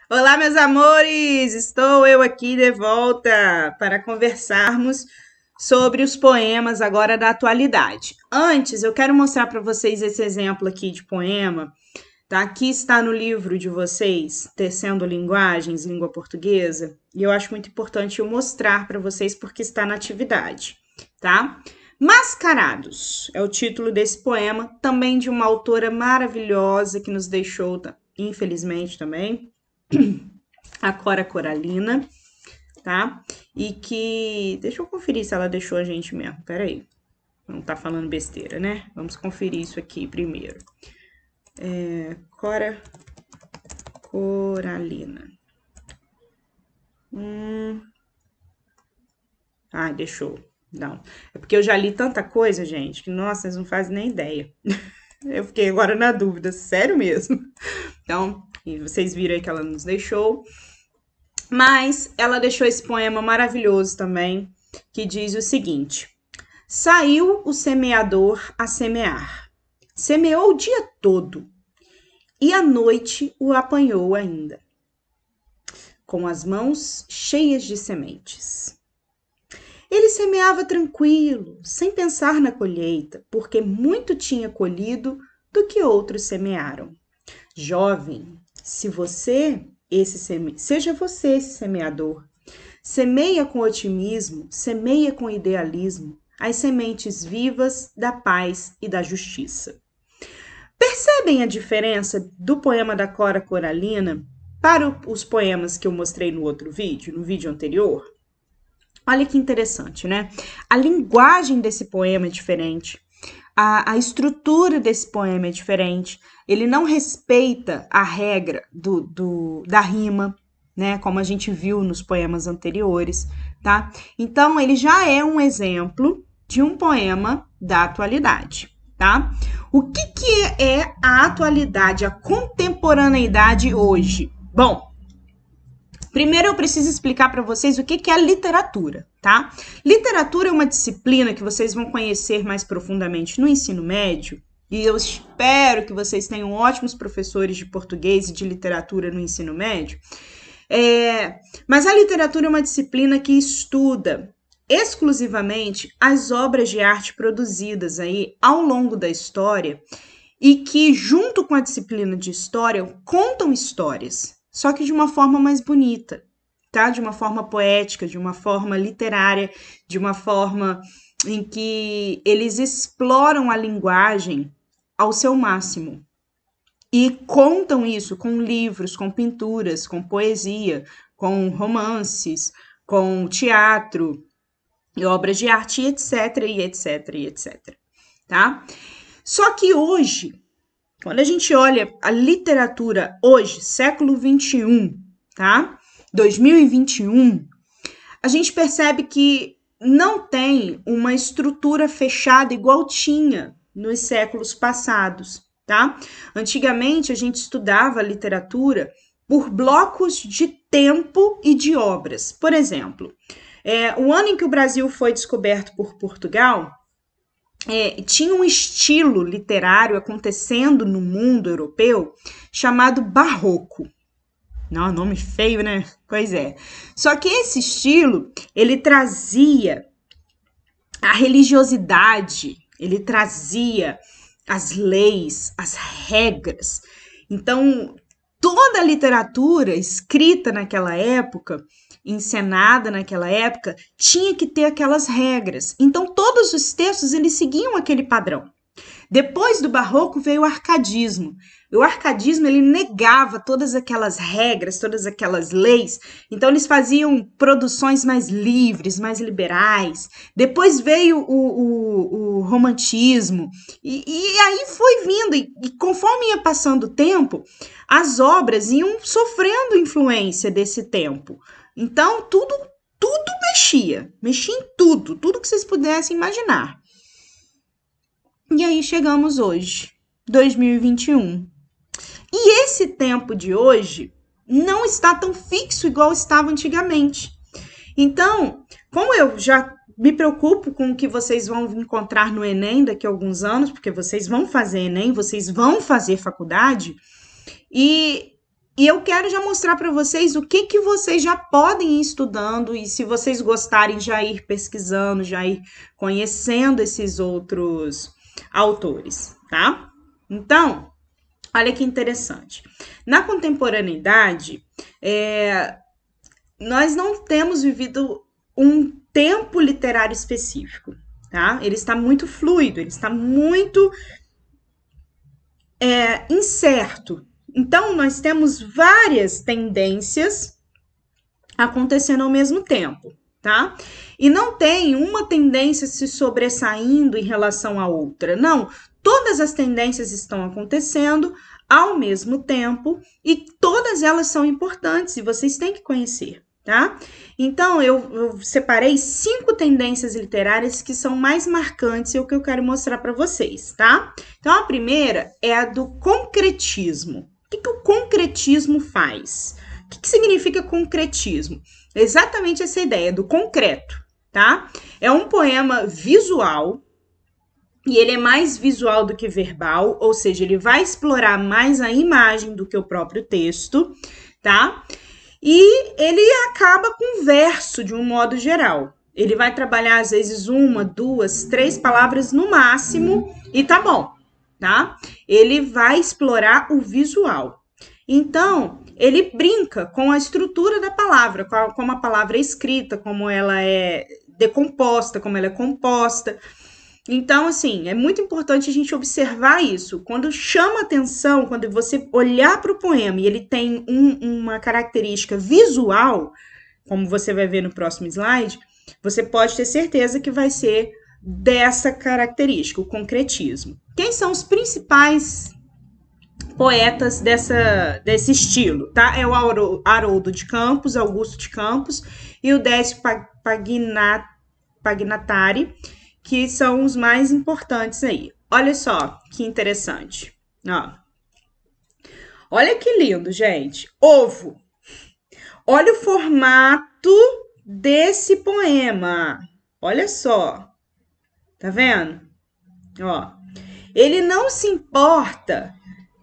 Olá, meus amores! Estou eu aqui de volta para conversarmos sobre os poemas agora da atualidade. Antes, eu quero mostrar para vocês esse exemplo aqui de poema, tá? Aqui está no livro de vocês, Tecendo Linguagens, Língua Portuguesa, e eu acho muito importante eu mostrar para vocês porque está na atividade, tá? Mascarados é o título desse poema, também de uma autora maravilhosa que nos deixou, infelizmente também, a Cora Coralina, tá? E que. Deixa eu conferir se ela deixou a gente mesmo. Peraí. Não tá falando besteira, né? Vamos conferir isso aqui primeiro. Cora Coralina. Ah, deixou. Não. É porque eu já li tanta coisa, gente, que, nossa, vocês não fazem nem ideia. Eu fiquei agora na dúvida, sério mesmo. Então, e vocês viram aí que ela nos deixou. Mas ela deixou esse poema maravilhoso também, que diz o seguinte: saiu o semeador a semear, semeou o dia todo, e à noite o apanhou ainda, com as mãos cheias de sementes. Ele semeava tranquilo, sem pensar na colheita, porque muito tinha colhido do que outros semearam. Jovem, se você seja você esse semeador. Semeia com otimismo, semeia com idealismo as sementes vivas da paz e da justiça. Percebem a diferença do poema da Cora Coralina para os poemas que eu mostrei no outro vídeo, no vídeo anterior? Olha que interessante, né? A linguagem desse poema é diferente. A estrutura desse poema é diferente. Ele não respeita a regra da rima, né? Como a gente viu nos poemas anteriores, tá? Então, ele já é um exemplo de um poema da atualidade, tá? O que é a atualidade, a contemporaneidade hoje? Bom, primeiro eu preciso explicar para vocês o que é a literatura, tá? Literatura é uma disciplina que vocês vão conhecer mais profundamente no ensino médio, e eu espero que vocês tenham ótimos professores de português e de literatura no ensino médio. Mas a literatura é uma disciplina que estuda exclusivamente as obras de arte produzidas aí ao longo da história e que, junto com a disciplina de história, contam histórias, só que de uma forma mais bonita, tá? De uma forma poética, de uma forma literária, de uma forma em que eles exploram a linguagem ao seu máximo. E contam isso com livros, com pinturas, com poesia, com romances, com teatro, obras de arte, etc, e etc, e etc. Tá? Só que hoje, quando a gente olha a literatura hoje, século XXI, tá? 2021, a gente percebe que não tem uma estrutura fechada igual tinha nos séculos passados, tá? Antigamente, a gente estudava a literatura por blocos de tempo e de obras. Por exemplo, o ano em que o Brasil foi descoberto por Portugal, tinha um estilo literário acontecendo no mundo europeu chamado barroco. Não, nome feio, né? Pois é. Só que esse estilo, ele trazia a religiosidade, ele trazia as leis, as regras. Então, toda a literatura escrita naquela época, encenada naquela época, tinha que ter aquelas regras. Então, todos os textos, eles seguiam aquele padrão. Depois do barroco veio o arcadismo. O arcadismo, ele negava todas aquelas regras, todas aquelas leis. Então, eles faziam produções mais livres, mais liberais. Depois veio o romantismo. E aí foi vindo. E conforme ia passando o tempo, as obras iam sofrendo influência desse tempo. Então, tudo mexia em tudo que vocês pudessem imaginar. E aí chegamos hoje, 2021. E esse tempo de hoje não está tão fixo igual estava antigamente. Então, como eu já me preocupo com o que vocês vão encontrar no Enem daqui a alguns anos, porque vocês vão fazer Enem, vocês vão fazer faculdade, e E eu quero já mostrar para vocês o que vocês já podem ir estudando e se vocês gostarem já ir pesquisando, já ir conhecendo esses outros autores, tá? Então, olha que interessante. Na contemporaneidade, nós não temos vivido um tempo literário específico, tá? Ele está muito fluido, ele está muito incerto. Então, nós temos várias tendências acontecendo ao mesmo tempo, tá? E não tem uma tendência se sobressaindo em relação à outra, não. Todas as tendências estão acontecendo ao mesmo tempo e todas elas são importantes e vocês têm que conhecer, tá? Então, eu separei 5 tendências literárias que são mais marcantes e o que eu quero mostrar para vocês, tá? Então, a primeira é a do concretismo. O que o concretismo faz? O que significa concretismo? Exatamente essa ideia do concreto, tá? É um poema visual e ele é mais visual do que verbal, ou seja, ele vai explorar mais a imagem do que o próprio texto, tá? E ele acaba com verso de um modo geral. Ele vai trabalhar às vezes 1, 2, 3 palavras no máximo e tá bom, tá? Ele vai explorar o visual. Então, ele brinca com a estrutura da palavra, como a palavra é escrita, como ela é decomposta, como ela é composta. Então, assim, é muito importante a gente observar isso. Quando chama atenção, quando você olhar para o poema e ele tem uma característica visual, como você vai ver no próximo slide, você pode ter certeza que vai ser dessa característica, o concretismo. Quem são os principais poetas desse estilo, tá? É o Haroldo de Campos, Augusto de Campos e o Décio Pagnatari, que são os mais importantes aí. Olha só que interessante. Ó. Olha que lindo, gente. Ovo. Olha o formato desse poema. Olha só. Tá vendo? Ó. Ele não se importa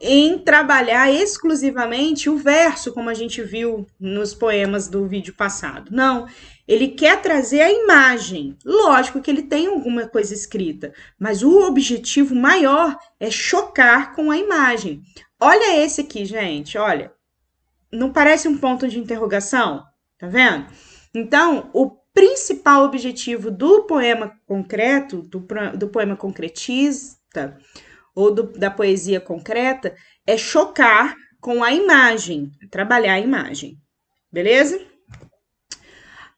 em trabalhar exclusivamente o verso, como a gente viu nos poemas do vídeo passado. Não, ele quer trazer a imagem. Lógico que ele tem alguma coisa escrita, mas o objetivo maior é chocar com a imagem. Olha esse aqui, gente, olha. Não parece um ponto de interrogação? Tá vendo? Então, o principal objetivo do poema concreto, do poema concretista, ou da poesia concreta, é chocar com a imagem, trabalhar a imagem, beleza?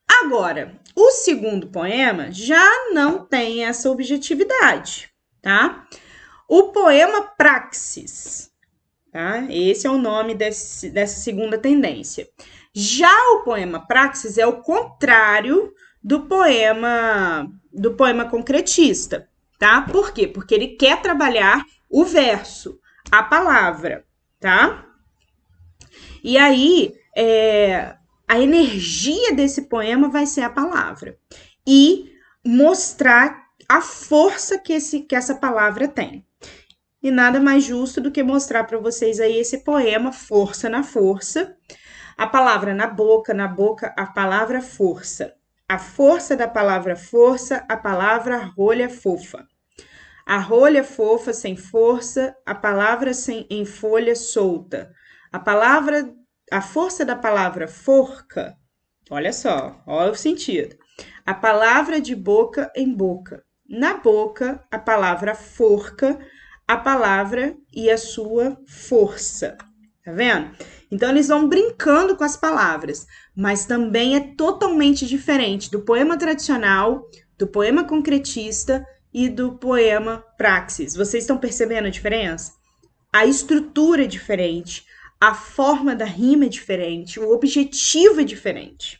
Agora, o segundo poema já não tem essa objetividade, tá? O poema Praxis, tá? Esse é o nome dessa segunda tendência. Já o poema Praxis é o contrário do poema concretista, tá? Por quê? Porque ele quer trabalhar o verso, a palavra, tá? E aí, a energia desse poema vai ser a palavra e mostrar a força que essa palavra tem. E nada mais justo do que mostrar para vocês aí esse poema, Força na Força. A palavra na boca, a palavra força. A força da palavra força, a palavra rolha fofa. A rolha fofa sem força, a palavra em folha solta. A força da palavra forca, olha só, olha o sentido. A palavra de boca em boca. Na boca, a palavra forca, a palavra e a sua força. Tá vendo? Então, eles vão brincando com as palavras, mas também é totalmente diferente do poema tradicional, do poema concretista e do poema Praxis. Vocês estão percebendo a diferença? A estrutura é diferente, a forma da rima é diferente, o objetivo é diferente,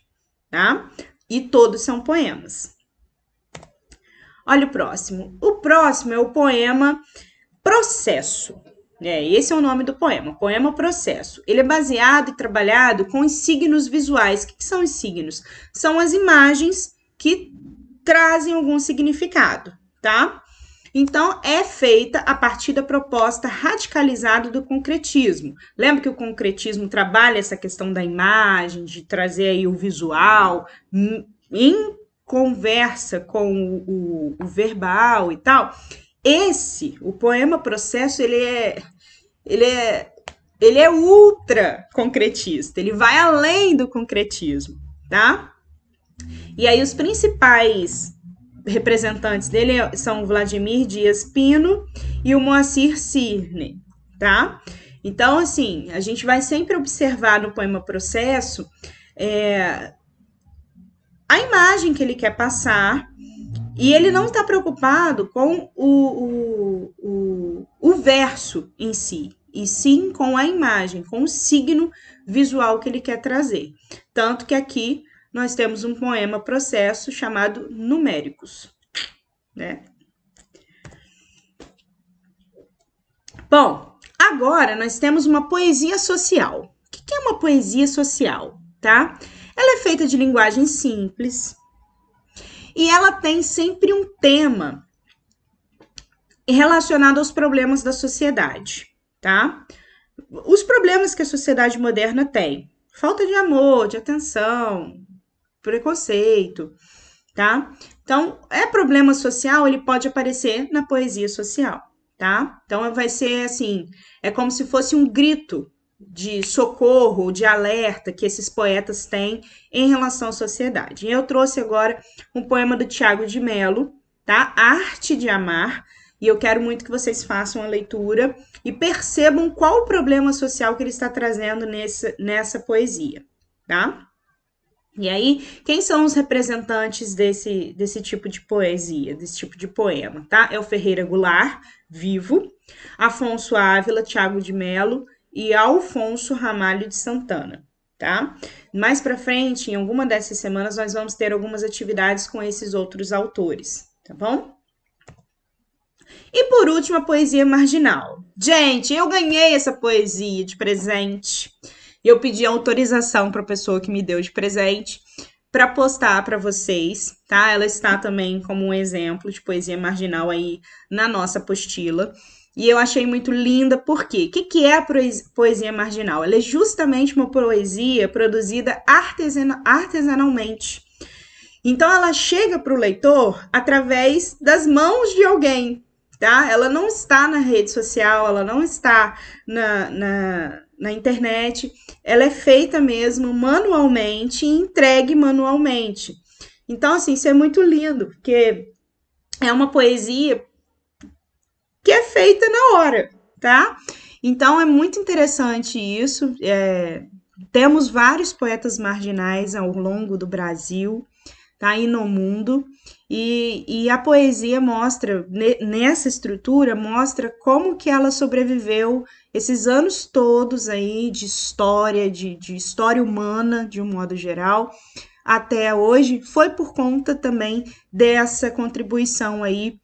tá? E todos são poemas. Olha o próximo. O próximo é o poema Processo. Esse é o nome do poema, poema Processo. Ele é baseado e trabalhado com os signos visuais. O que são os signos? São as imagens que trazem algum significado, tá? Então, é feita a partir da proposta radicalizada do concretismo. Lembra que o concretismo trabalha essa questão da imagem, de trazer aí o visual, em conversa com o verbal e tal. O poema processo, ele é ultra concretista, ele vai além do concretismo, tá? E aí os principais representantes dele são o Vladimir Dias Pino e o Moacir Cirne, tá? Então, assim, a gente vai sempre observar no poema processo a imagem que ele quer passar, e ele não está preocupado com o verso em si, e sim com a imagem, com o signo visual que ele quer trazer. Tanto que aqui nós temos um poema processo chamado Numéricos, né? Bom, agora nós temos uma poesia social. O que é uma poesia social, tá? Ela é feita de linguagem simples e ela tem sempre um tema relacionado aos problemas da sociedade, tá? Os problemas que a sociedade moderna tem: falta de amor, de atenção, preconceito, tá? Então, problema social, ele pode aparecer na poesia social, tá? Então, vai ser assim, é como se fosse um grito de socorro, de alerta que esses poetas têm em relação à sociedade. Eu trouxe agora um poema do Tiago de Mello, tá? Arte de Amar, e eu quero muito que vocês façam a leitura e percebam qual o problema social que ele está trazendo nessa poesia, tá? E aí, quem são os representantes desse tipo de poesia, desse tipo de poema, tá? É o Ferreira Goulart, vivo, Afonso Ávila, Tiago de Mello e Alfonso Ramalho de Santana, tá? Mais pra frente, em alguma dessas semanas, nós vamos ter algumas atividades com esses outros autores, tá bom? E por último, a poesia marginal. Gente, eu ganhei essa poesia de presente. Eu pedi autorização para a pessoa que me deu de presente para postar para vocês, tá? Ela está também como um exemplo de poesia marginal aí na nossa apostila. E eu achei muito linda, por quê? O que é a poesia marginal? Ela é justamente uma poesia produzida artesanalmente. Então, ela chega para o leitor através das mãos de alguém, tá? Ela não está na rede social, ela não está na internet, ela é feita mesmo manualmente e entregue manualmente. Então, assim, isso é muito lindo, porque é uma poesia que é feita na hora, tá? Então, é muito interessante isso. Temos vários poetas marginais ao longo do Brasil, tá? E no mundo. E a poesia mostra, nessa estrutura, mostra como que ela sobreviveu esses anos todos aí de história, de história humana, de um modo geral, até hoje. Foi por conta também dessa contribuição aí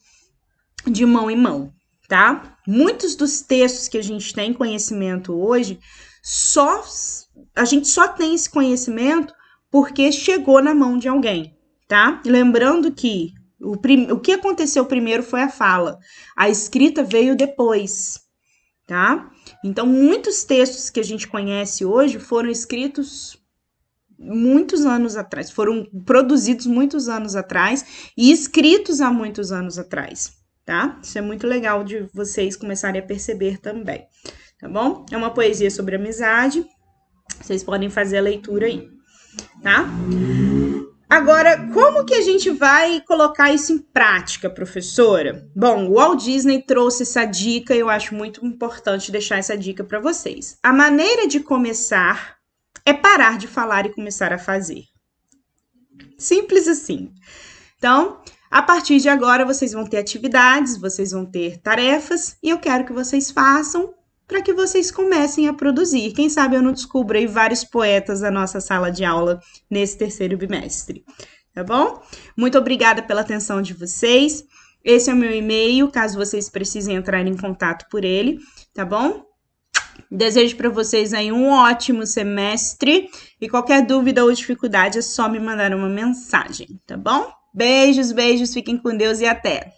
de mão em mão, tá? Muitos dos textos que a gente tem conhecimento hoje, a gente só tem esse conhecimento porque chegou na mão de alguém, tá? Lembrando que o que aconteceu primeiro foi a fala, a escrita veio depois, tá? Então, muitos textos que a gente conhece hoje foram escritos muitos anos atrás, foram produzidos muitos anos atrás e escritos há muitos anos atrás, tá? Isso é muito legal de vocês começarem a perceber também, tá bom? É uma poesia sobre amizade, vocês podem fazer a leitura aí, tá? Agora, como que a gente vai colocar isso em prática, professora? Bom, o Walt Disney trouxe essa dica e eu acho muito importante deixar essa dica para vocês. A maneira de começar é parar de falar e começar a fazer. Simples assim. Então, a partir de agora, vocês vão ter atividades, vocês vão ter tarefas e eu quero que vocês façam para que vocês comecem a produzir. Quem sabe eu não descubro aí vários poetas da nossa sala de aula nesse terceiro bimestre, tá bom? Muito obrigada pela atenção de vocês. Esse é o meu e-mail, caso vocês precisem entrar em contato por ele, tá bom? Desejo para vocês aí um ótimo semestre e qualquer dúvida ou dificuldade é só me mandar uma mensagem, tá bom? Beijos, beijos, fiquem com Deus e até!